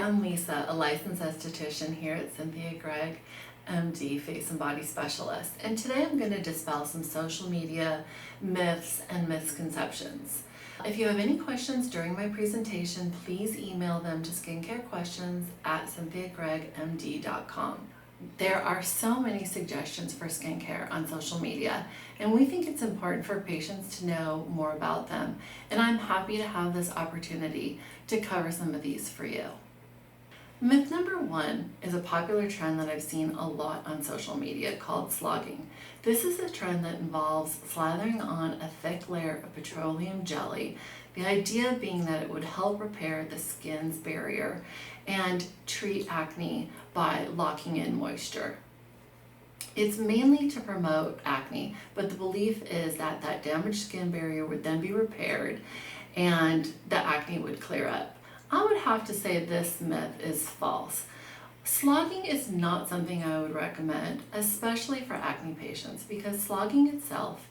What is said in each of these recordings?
I'm Lisa, a licensed esthetician here at Cynthia Gregg, MD, Face and Body Specialist. And today I'm going to dispel some social media myths and misconceptions. If you have any questions during my presentation, please email them to skincare.questions@cynthiagreggmd.com. There are so many suggestions for skincare on social media, and we think it's important for patients to know more about them. And I'm happy to have this opportunity to cover some of these for you. Myth number one is a popular trend that I've seen a lot on social media called slogging. This is a trend that involves slathering on a thick layer of petroleum jelly, the idea being that it would help repair the skin's barrier and treat acne by locking in moisture. It's mainly to promote acne, but the belief is that that damaged skin barrier would then be repaired and the acne would clear up. I would have to say this myth is false. Slogging is not something I would recommend, especially for acne patients, because slogging itself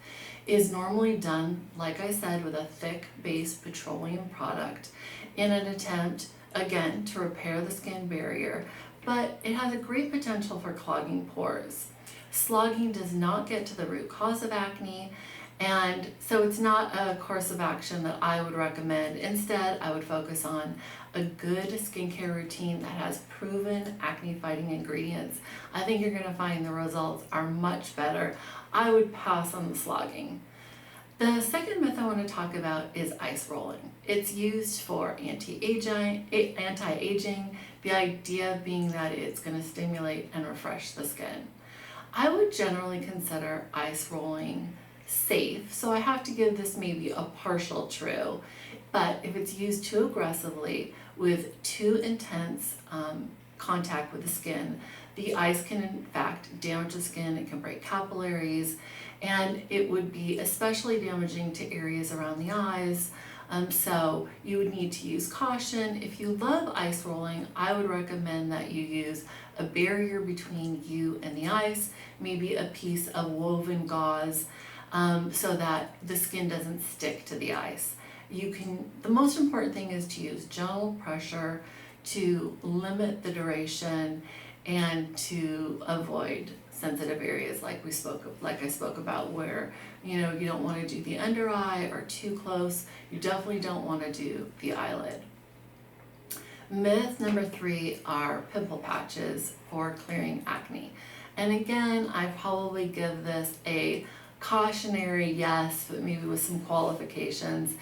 is normally done, like I said, with a thick base petroleum product in an attempt, again, to repair the skin barrier, but it has a great potential for clogging pores. Slogging does not get to the root cause of acne, and so it's not a course of action that I would recommend. Instead, I would focus on a good skincare routine that has proven acne fighting ingredients. I think you're going to find the results are much better. I would pass on the slogging. The second myth I want to talk about is ice rolling. It's used for anti-aging, the idea being that it's going to stimulate and refresh the skin. I would generally consider ice rolling safe, so I have to give this maybe a partial true, but if it's used too aggressively with too intense contact with the skin, the ice can in fact damage the skin, it can break capillaries, and it would be especially damaging to areas around the eyes, so you would need to use caution. If you love ice rolling, I would recommend that you use a barrier between you and the ice, maybe a piece of woven gauze, so that the skin doesn't stick to the ice. The most important thing is to use gentle pressure to limit the duration and to avoid sensitive areas like I spoke about, where you don't want to do the under eye or too close. You definitely don't want to do the eyelid. Myth number three are pimple patches for clearing acne. And again, I probably give this a cautionary yes, but maybe with some qualifications.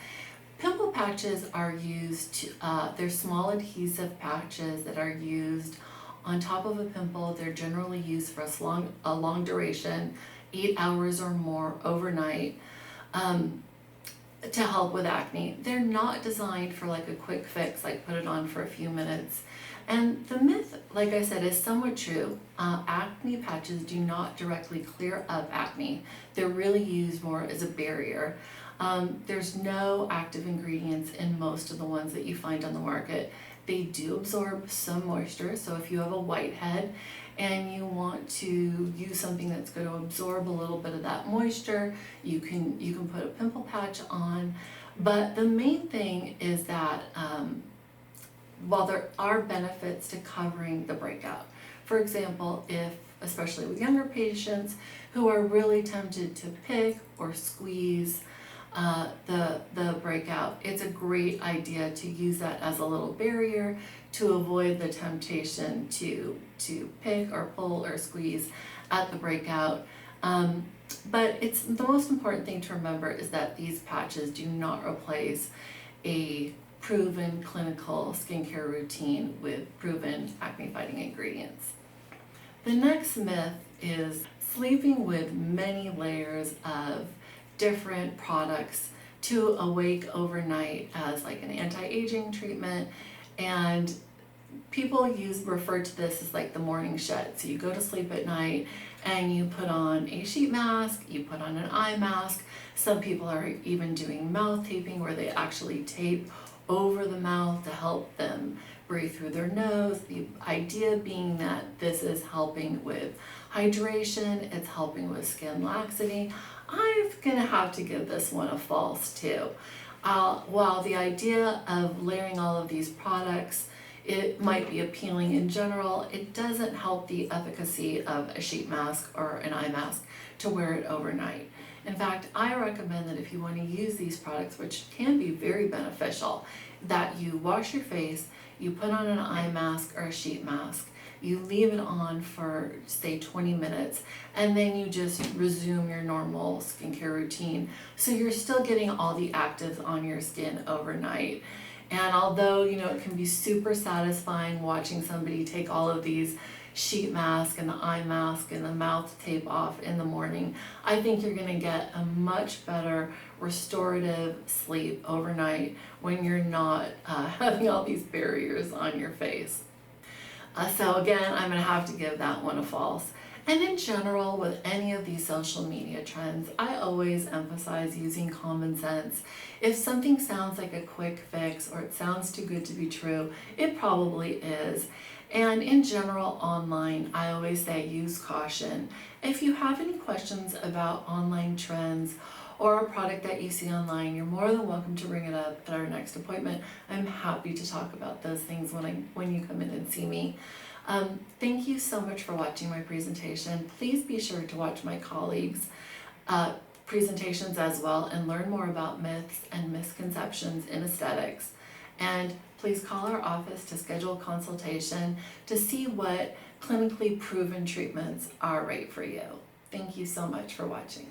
Pimple patches are used, they're small adhesive patches that are used on top of a pimple. They're generally used for a long duration, 8 hours or more overnight, to help with acne. They're not designed for like a quick fix, like put it on for a few minutes. And the myth, like I said, is somewhat true. Acne patches do not directly clear up acne. They're really used more as a barrier. There's no active ingredients in most of the ones that you find on the market. They do absorb some moisture, so if you have a whitehead and you want to use something that's going to absorb a little bit of that moisture, you can put a pimple patch on. But the main thing is that while there are benefits to covering the breakout, for example, especially with younger patients who are really tempted to pick or squeeze the breakout, it's a great idea to use that as a little barrier to avoid the temptation to pick or pull or squeeze at the breakout. But the most important thing to remember is that these patches do not replace a proven clinical skincare routine with proven acne fighting ingredients. The next myth is sleeping with many layers of different products to awake overnight as like an anti-aging treatment, and people refer to this as like the morning shed. So you go to sleep at night and you put on a sheet mask, you put on an eye mask. Some people are even doing mouth taping where they actually tape over the mouth to help them breathe through their nose. The idea being that this is helping with hydration, it's helping with skin laxity. I'm gonna have to give this one a false too. While the idea of layering all of these products it might be appealing in general, it doesn't help the efficacy of a sheet mask or an eye mask to wear it overnight. In fact, I recommend that if you want to use these products, which can be very beneficial, that you wash your face, you put on an eye mask or a sheet mask, you leave it on for say 20 minutes, and then you just resume your normal skincare routine. So you're still getting all the actives on your skin overnight. And although, it can be super satisfying watching somebody take all of these sheet mask and the eye mask and the mouth tape off in the morning, I think you're going to get a much better restorative sleep overnight when you're not having all these barriers on your face. So again, I'm going to have to give that one a false. And in general, with any of these social media trends, I always emphasize using common sense. If something sounds like a quick fix or it sounds too good to be true, it probably is. And in general, online, I always say use caution. If you have any questions about online trends or a product that you see online, you're more than welcome to bring it up at our next appointment. I'm happy to talk about those things when you come in and see me. Thank you so much for watching my presentation. Please be sure to watch my colleagues' presentations as well and learn more about myths and misconceptions in aesthetics. And please call our office to schedule a consultation to see what clinically proven treatments are right for you. Thank you so much for watching.